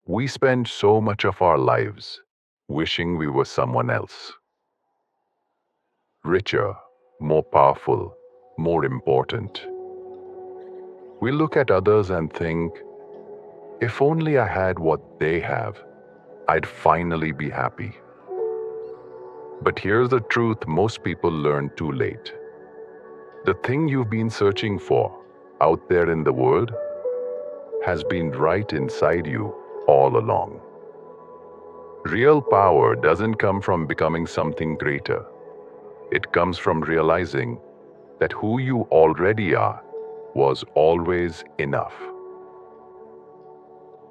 We spend so much of our lives wishing we were someone else. Richer, more powerful, more important. We look at others and think, if only I had what they have, I'd finally be happy. But here's the truth most people learn too late. The thing you've been searching for out there in the world has been right inside you all along. Real power doesn't come from becoming something greater. It comes from realizing that who you already are was always enough.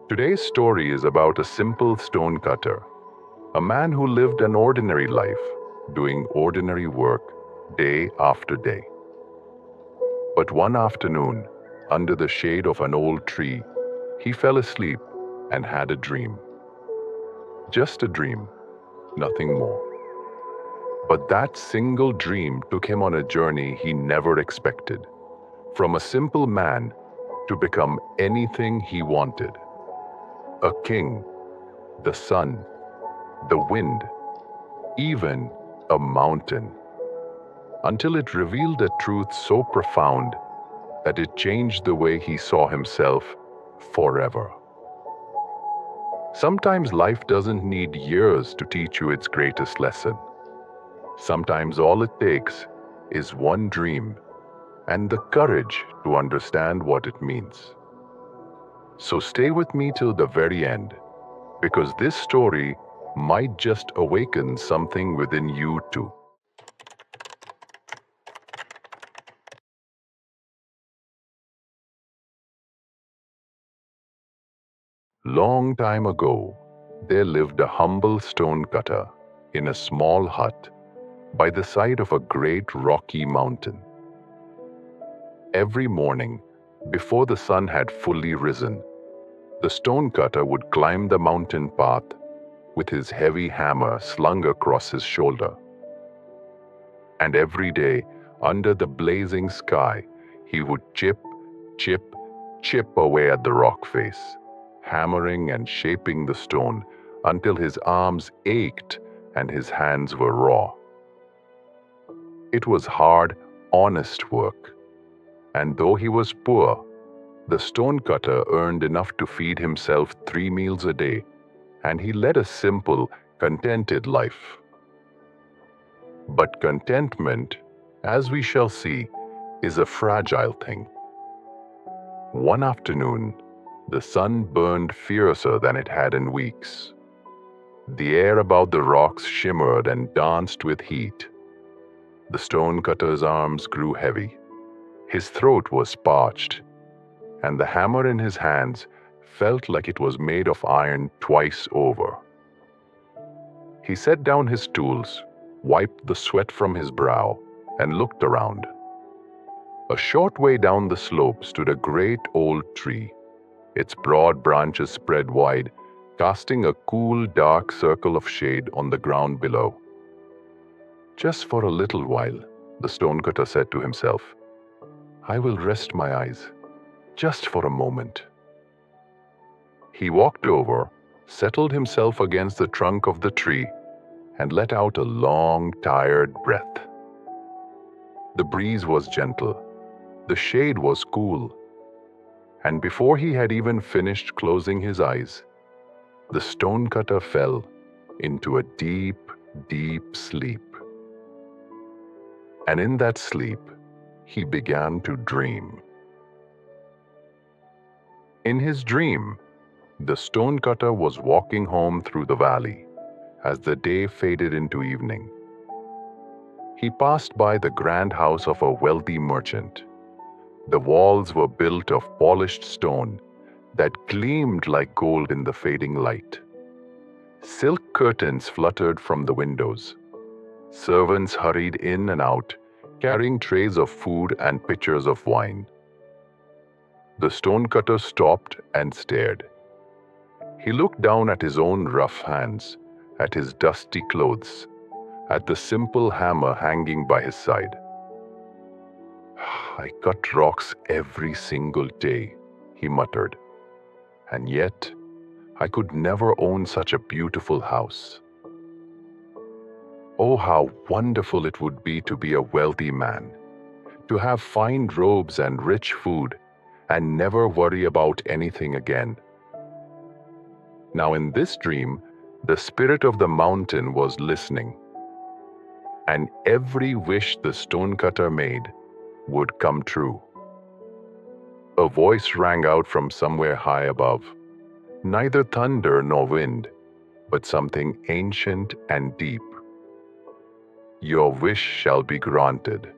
Today's story is about a simple stone cutter, a man who lived an ordinary life, doing ordinary work day after day. But one afternoon, under the shade of an old tree, he fell asleep and had a dream. Just a dream, nothing more. But that single dream took him on a journey he never expected. From a simple man to become anything he wanted. A king, the sun, the wind, even a mountain. Until it revealed a truth so profound that it changed the way he saw himself forever. Sometimes life doesn't need years to teach you its greatest lesson. Sometimes all it takes is one dream and the courage to understand what it means. So stay with me till the very end, because this story might just awaken something within you too. Long time ago, there lived a humble stone cutter in a small hut by the side of a great rocky mountain. Every morning, before the sun had fully risen, the stone cutter would climb the mountain path with his heavy hammer slung across his shoulder. And every day, under the blazing sky, he would chip, chip away at the rock face, hammering and shaping the stone until his arms ached and his hands were raw. It was hard, honest work, and though he was poor, the stone cutter earned enough to feed himself 3 meals a day, and he led a simple, contented life. But contentment, as we shall see, is a fragile thing. One afternoon, the sun burned fiercer than it had in weeks. The air about the rocks shimmered and danced with heat. The stone cutter's arms grew heavy. His throat was parched, and the hammer in his hands felt like it was made of iron twice over. He set down his tools, wiped the sweat from his brow, and looked around. A short way down the slope stood a great old tree, its broad branches spread wide, casting a cool, dark circle of shade on the ground below. Just for a little while, the stonecutter said to himself, I will rest my eyes, just for a moment. He walked over, settled himself against the trunk of the tree, and let out a long, tired breath. The breeze was gentle, the shade was cool, and before he had even finished closing his eyes, the stonecutter fell into a deep, deep sleep. And in that sleep, he began to dream. In his dream, the stonecutter was walking home through the valley as the day faded into evening. He passed by the grand house of a wealthy merchant. The walls were built of polished stone that gleamed like gold in the fading light. Silk curtains fluttered from the windows. Servants hurried in and out, carrying trays of food and pitchers of wine. The stonecutter stopped and stared. He looked down at his own rough hands, at his dusty clothes, at the simple hammer hanging by his side. I cut rocks every single day, he muttered, and yet I could never own such a beautiful house. Oh, how wonderful it would be to be a wealthy man, to have fine robes and rich food, and never worry about anything again. Now, in this dream, the spirit of the mountain was listening, and every wish the stonecutter made would come true. A voice rang out from somewhere high above, neither thunder nor wind, but something ancient and deep. Your wish shall be granted.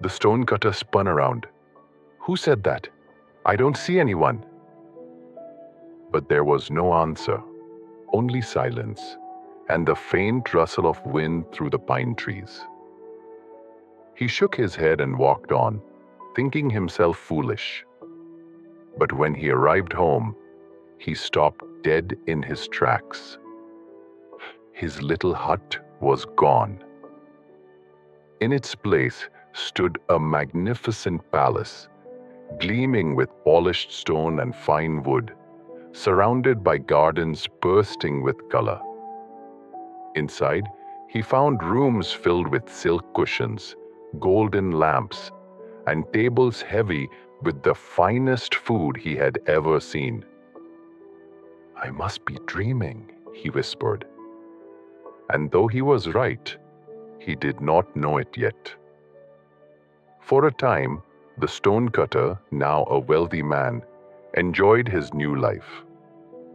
The stonecutter spun around. Who said that? I don't see anyone. But there was no answer, only silence, and the faint rustle of wind through the pine trees. He shook his head and walked on, thinking himself foolish. But when he arrived home, he stopped dead in his tracks. His little hut was gone. In its place stood a magnificent palace, gleaming with polished stone and fine wood, surrounded by gardens bursting with color. Inside, he found rooms filled with silk cushions, golden lamps, and tables heavy with the finest food he had ever seen. I must be dreaming, he whispered. And though he was right, he did not know it yet. For a time, the stonecutter, now a wealthy man, enjoyed his new life.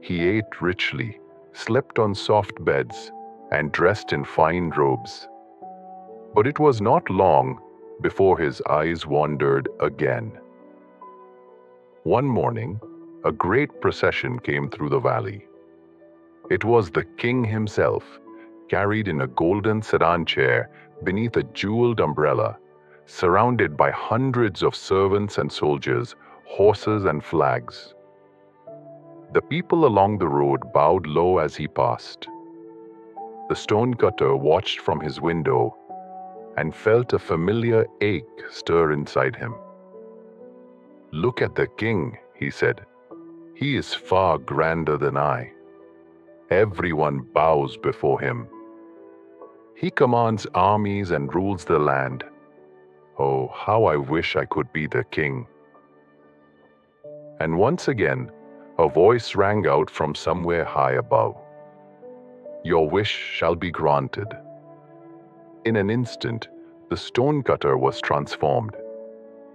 He ate richly, slept on soft beds, and dressed in fine robes. But it was not long before his eyes wandered again. One morning, a great procession came through the valley. It was the king himself, carried in a golden sedan chair beneath a jeweled umbrella, surrounded by hundreds of servants and soldiers, horses and flags. The people along the road bowed low as he passed. The stonecutter watched from his window and felt a familiar ache stir inside him. Look at the king, he said. He is far grander than I. Everyone bows before him. He commands armies and rules the land. Oh, how I wish I could be the king. And once again, a voice rang out from somewhere high above. Your wish shall be granted. In an instant, the stonecutter was transformed.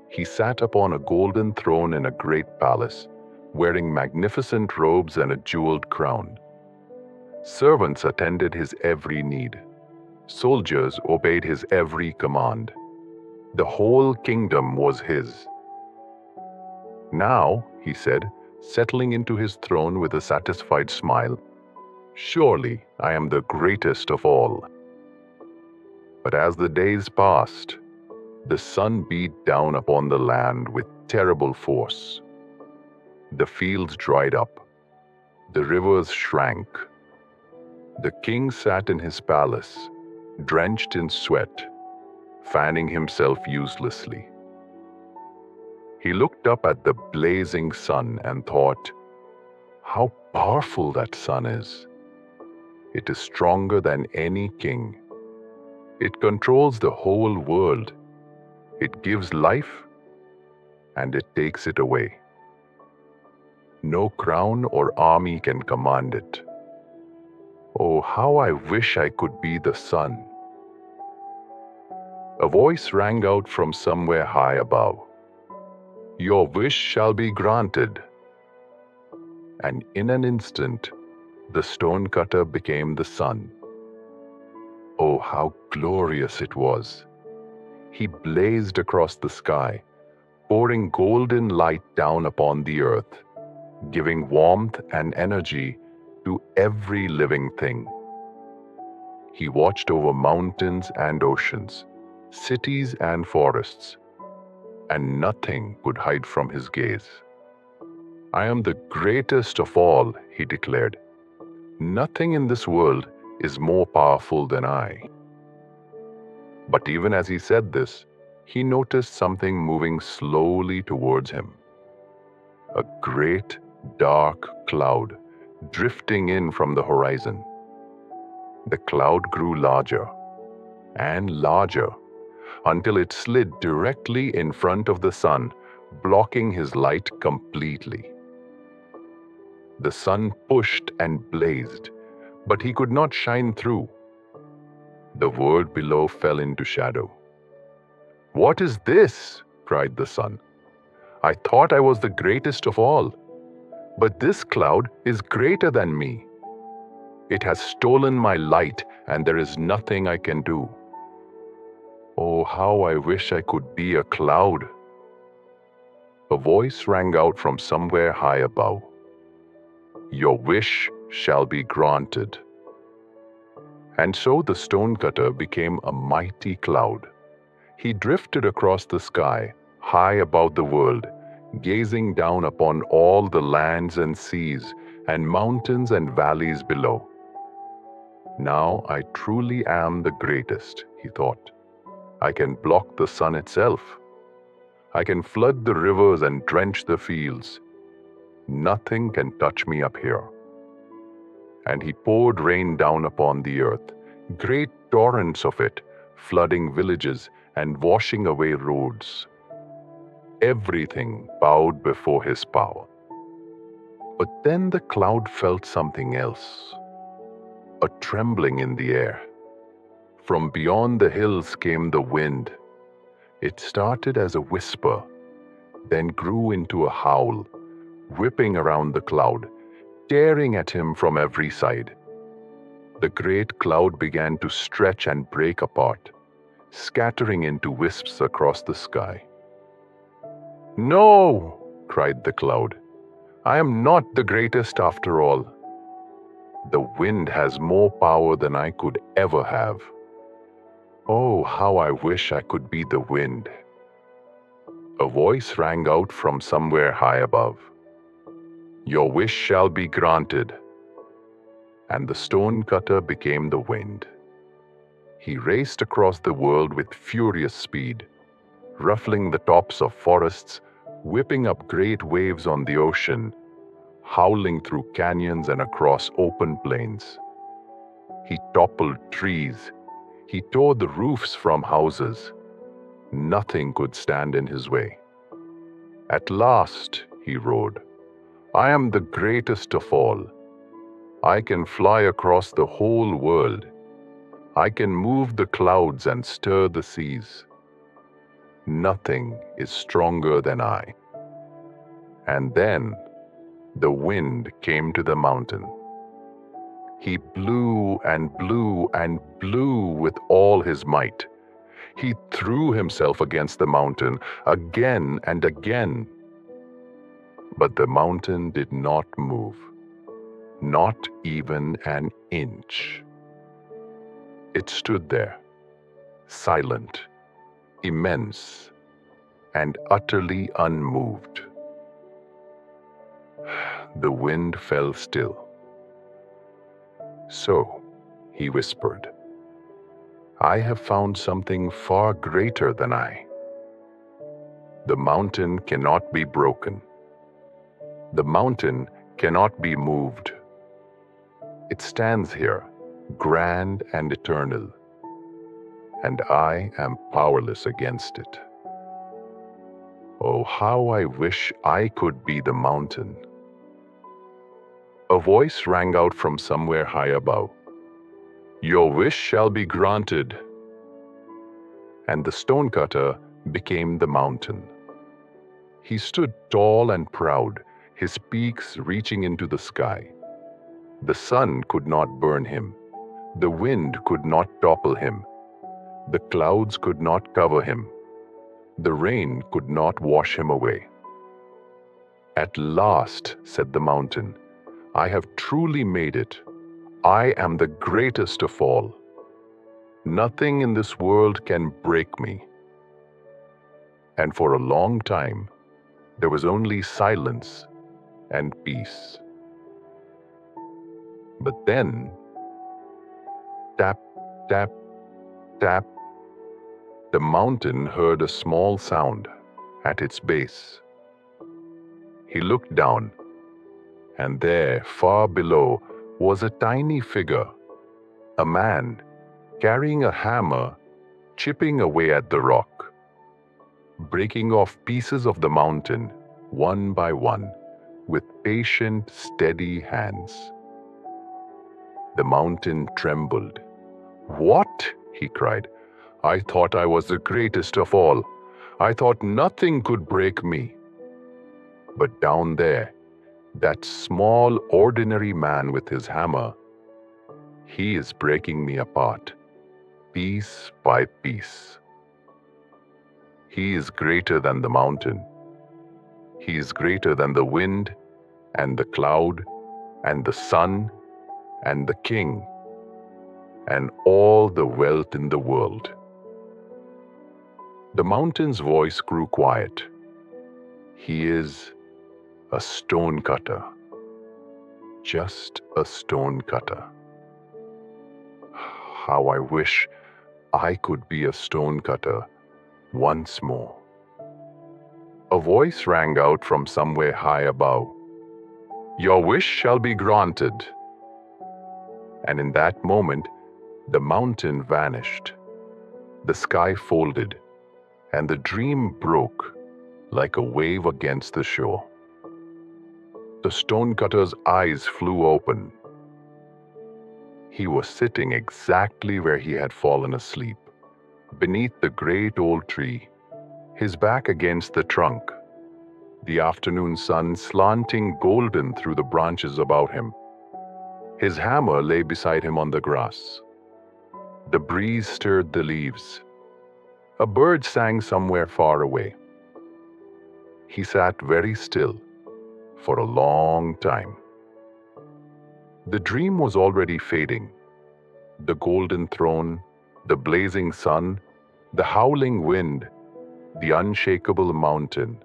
He sat upon a golden throne in a great palace, wearing magnificent robes and a jeweled crown. Servants attended his every need. Soldiers obeyed his every command. The whole kingdom was his. Now, he said, settling into his throne with a satisfied smile, surely I am the greatest of all. But as the days passed, the sun beat down upon the land with terrible force. The fields dried up. The rivers shrank. The king sat in his palace, drenched in sweat, fanning himself uselessly. He looked up at the blazing sun and thought, how powerful that sun is. It is stronger than any king. It controls the whole world. It gives life, and it takes it away. No crown or army can command it. Oh, how I wish I could be the sun. A voice rang out from somewhere high above. Your wish shall be granted. And in an instant, the stonecutter became the sun. Oh, how glorious it was! He blazed across the sky, pouring golden light down upon the earth, giving warmth and energy to every living thing. He watched over mountains and oceans, cities and forests, and nothing could hide from his gaze. I am the greatest of all, he declared. Nothing in this world is more powerful than I. But even as he said this, he noticed something moving slowly towards him. A great, dark cloud drifting in from the horizon. The cloud grew larger and larger until it slid directly in front of the sun, blocking his light completely. The sun pushed and blazed, but he could not shine through. The world below fell into shadow. "What is this?" cried the sun. "I thought I was the greatest of all, but this cloud is greater than me. It has stolen my light, and there is nothing I can do. Oh, how I wish I could be a cloud." A voice rang out from somewhere high above. "Your wish shall be granted." And so the stonecutter became a mighty cloud. He drifted across the sky, high above the world, gazing down upon all the lands and seas and mountains and valleys below. "Now I truly am the greatest," he thought. "I can block the sun itself. I can flood the rivers and drench the fields. Nothing can touch me up here." And he poured rain down upon the earth, great torrents of it, flooding villages and washing away roads. Everything bowed before his power. But then the cloud felt something else, a trembling in the air. From beyond the hills came the wind. It started as a whisper, then grew into a howl, whipping around the cloud, tearing at him from every side. The great cloud began to stretch and break apart, scattering into wisps across the sky. "No!" cried the cloud. "I am not the greatest after all. The wind has more power than I could ever have. Oh, how I wish I could be the wind." A voice rang out from somewhere high above. "Your wish shall be granted." And the stonecutter became the wind. He raced across the world with furious speed, ruffling the tops of forests, whipping up great waves on the ocean, howling through canyons and across open plains. He toppled trees. He tore the roofs from houses. Nothing could stand in his way. "At last," he roared, "I am the greatest of all. I can fly across the whole world. I can move the clouds and stir the seas. Nothing is stronger than I." And then the wind came to the mountain. He blew and blew and blew with all his might. He threw himself against the mountain again and again. But the mountain did not move, not even an inch. It stood there, silent, immense, and utterly unmoved. The wind fell still. "So," he whispered, "I have found something far greater than I. The mountain cannot be broken. The mountain cannot be moved. It stands here, grand and eternal, and I am powerless against it. Oh, how I wish I could be the mountain." A voice rang out from somewhere high above. "Your wish shall be granted." And the stonecutter became the mountain. He stood tall and proud, his peaks reaching into the sky. The sun could not burn him. The wind could not topple him. The clouds could not cover him. The rain could not wash him away. "At last," said the mountain, "I have truly made it. I am the greatest of all. Nothing in this world can break me." And for a long time, there was only silence and peace. But then, tap, tap, tap, the mountain heard a small sound at its base. He looked down, And there, far below, was a tiny figure, a man, carrying a hammer, chipping away at the rock, breaking off pieces of the mountain, one by one, with patient, steady hands. The mountain trembled. "What?" he cried. "I thought I was the greatest of all. I thought nothing could break me. But down there, that small, ordinary man with his hammer, he is breaking me apart, piece by piece. He is greater than the mountain. He is greater than the wind and the cloud and the sun and the king and all the wealth in the world." The mountain's voice grew quiet. "He is a stone cutter, just a stone cutter. How I wish I could be a stone cutter once more." A voice rang out from somewhere high above. "Your wish shall be granted." And in that moment, the mountain vanished. The sky folded, and the dream broke like a wave against the shore. The stonecutter's eyes flew open. He was sitting exactly where he had fallen asleep, beneath the great old tree, his back against the trunk, the afternoon sun slanting golden through the branches about him. His hammer lay beside him on the grass. The breeze stirred the leaves. A bird sang somewhere far away. He sat very still for a long time. The dream was already fading. The golden throne, the blazing sun, the howling wind, the unshakable mountain,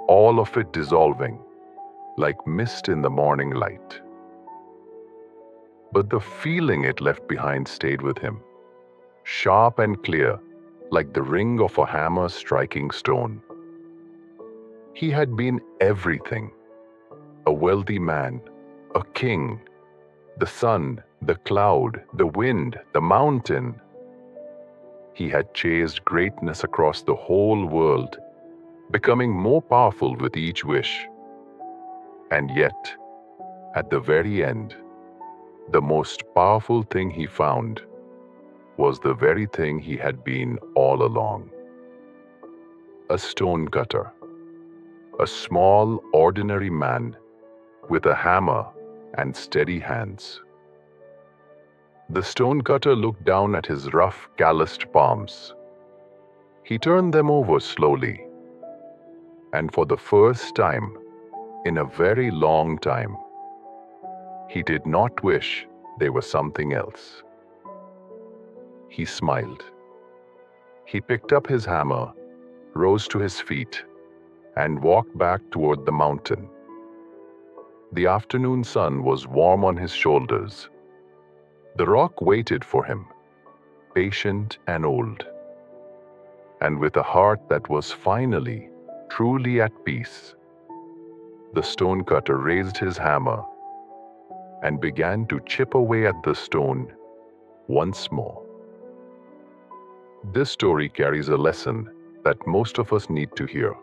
all of it dissolving like mist in the morning light. But the feeling it left behind stayed with him, sharp and clear, like the ring of a hammer striking stone. He had been everything: a wealthy man, a king, the sun, the cloud, the wind, the mountain. He had chased greatness across the whole world, becoming more powerful with each wish. And yet, at the very end, the most powerful thing he found was the very thing he had been all along: a stone cutter, a small, ordinary man with a hammer and steady hands. The stone cutter looked down at his rough, calloused palms. He turned them over slowly, and for the first time in a very long time, he did not wish they were something else. He smiled. He picked up his hammer, rose to his feet, and walked back toward the mountain. The afternoon sun was warm on his shoulders. The rock waited for him, patient and old. And with a heart that was finally, truly at peace, the stonecutter raised his hammer and began to chip away at the stone once more. This story carries a lesson that most of us need to hear.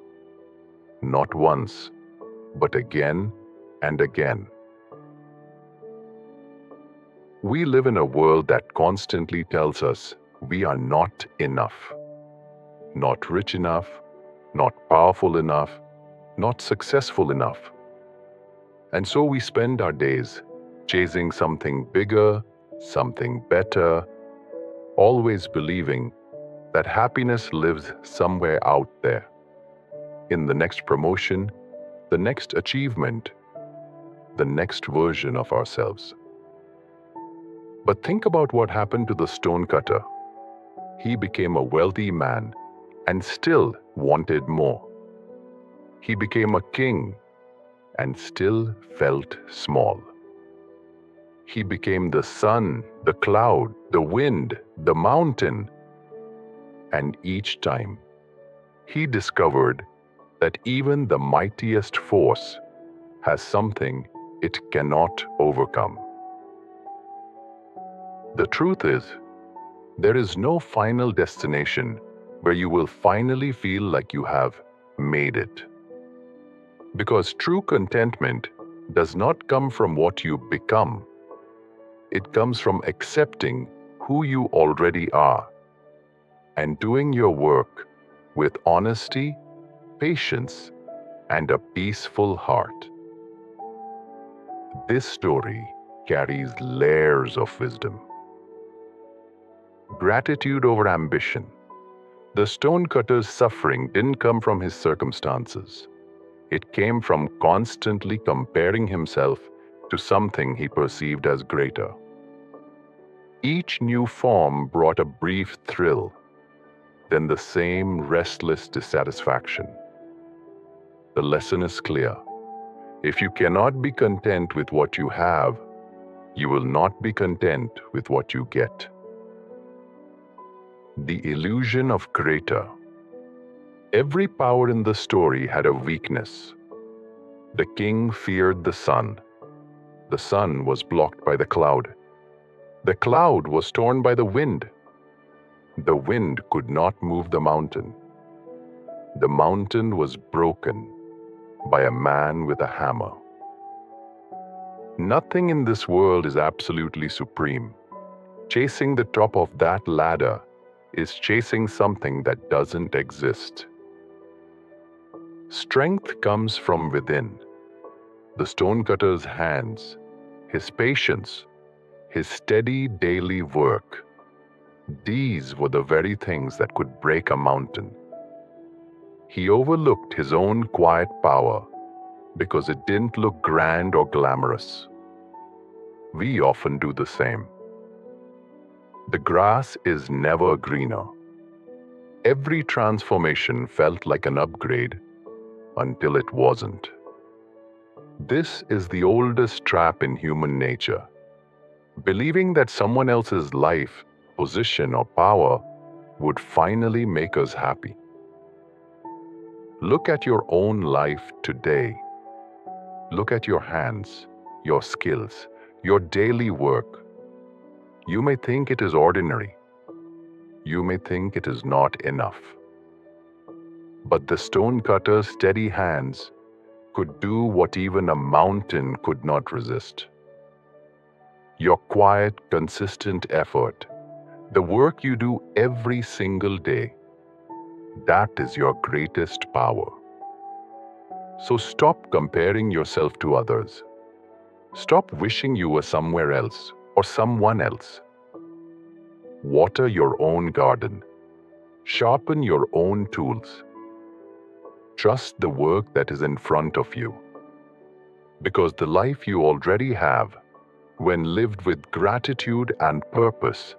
Not once, but again and again. We live in a world that constantly tells us we are not enough, not rich enough, not powerful enough, not successful enough. And so we spend our days chasing something bigger, something better, always believing that happiness lives somewhere out there, in the next promotion, the next achievement, the next version of ourselves. But think about what happened to the stonecutter. He became a wealthy man and still wanted more. He became a king and still felt small. He became the sun, the cloud, the wind, the mountain. And each time, he discovered that even the mightiest force has something it cannot overcome. The truth is, there is no final destination where you will finally feel like you have made it. Because true contentment does not come from what you become. It comes from accepting who you already are and doing your work with honesty, patience, and a peaceful heart. This story carries layers of wisdom. Gratitude over ambition. The stonecutter's suffering didn't come from his circumstances. It came from constantly comparing himself to something he perceived as greater. Each new form brought a brief thrill, then the same restless dissatisfaction. The lesson is clear. If you cannot be content with what you have, you will not be content with what you get. The illusion of greater. Every power in the story had a weakness. The king feared the sun. The sun was blocked by the cloud. The cloud was torn by the wind. The wind could not move the mountain. The mountain was broken by a man with a hammer. Nothing in this world is absolutely supreme. Chasing the top of that ladder is chasing something that doesn't exist. Strength comes from within. The stonecutter's hands, his patience, his steady daily work. These were the very things that could break a mountain. He overlooked his own quiet power because it didn't look grand or glamorous. We often do the same. The grass is never greener. Every transformation felt like an upgrade until it wasn't. This is the oldest trap in human nature. Believing that someone else's life, position, or power would finally make us happy. Look at your own life today. Look at your hands, your skills, your daily work. You may think it is ordinary. You may think it is not enough. But the stonecutter's steady hands could do what even a mountain could not resist. Your quiet, consistent effort, the work you do every single day, that is your greatest power. So stop comparing yourself to others. Stop wishing you were somewhere else or someone else. Water your own garden. Sharpen your own tools. Trust the work that is in front of you. Because the life you already have, when lived with gratitude and purpose,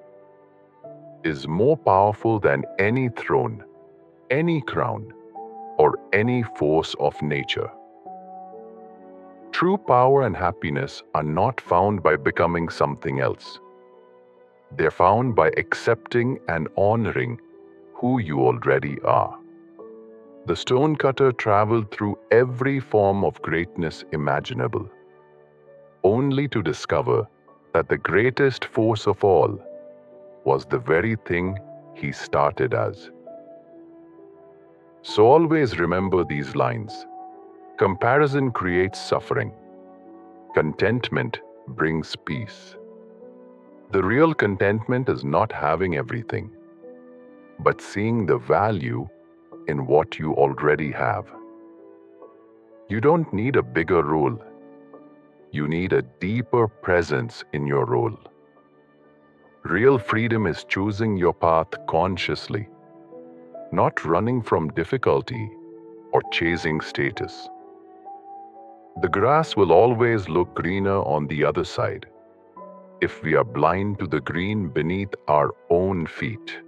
is more powerful than any throne, any crown, or any force of nature. True power and happiness are not found by becoming something else. They're found by accepting and honoring who you already are. The stonecutter traveled through every form of greatness imaginable, only to discover that the greatest force of all was the very thing he started as. So always remember these lines. Comparison creates suffering. Contentment brings peace. The real contentment is not having everything, but seeing the value in what you already have. You don't need a bigger role. You need a deeper presence in your role. Real freedom is choosing your path consciously, not running from difficulty or chasing status. The grass will always look greener on the other side if we are blind to the green beneath our own feet.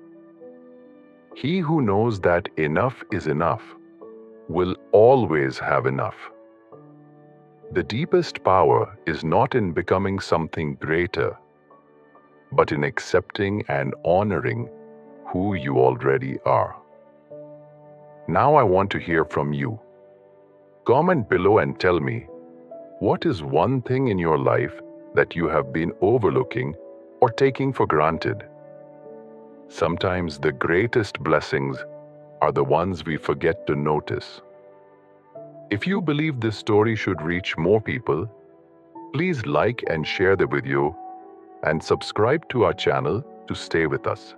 He who knows that enough is enough will always have enough. The deepest power is not in becoming something greater, but in accepting and honoring who you already are. Now I want to hear from you. Comment below and tell me, What is one thing in your life that you have been overlooking or taking for granted? Sometimes the greatest blessings are the ones we forget to notice. If you believe this story should reach more people, please like and share the video and subscribe to our channel to stay with us.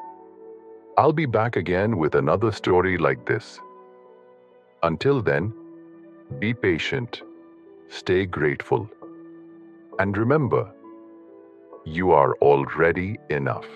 I'll be back again with another story like this. Until then, be patient, stay grateful, and remember, you are already enough.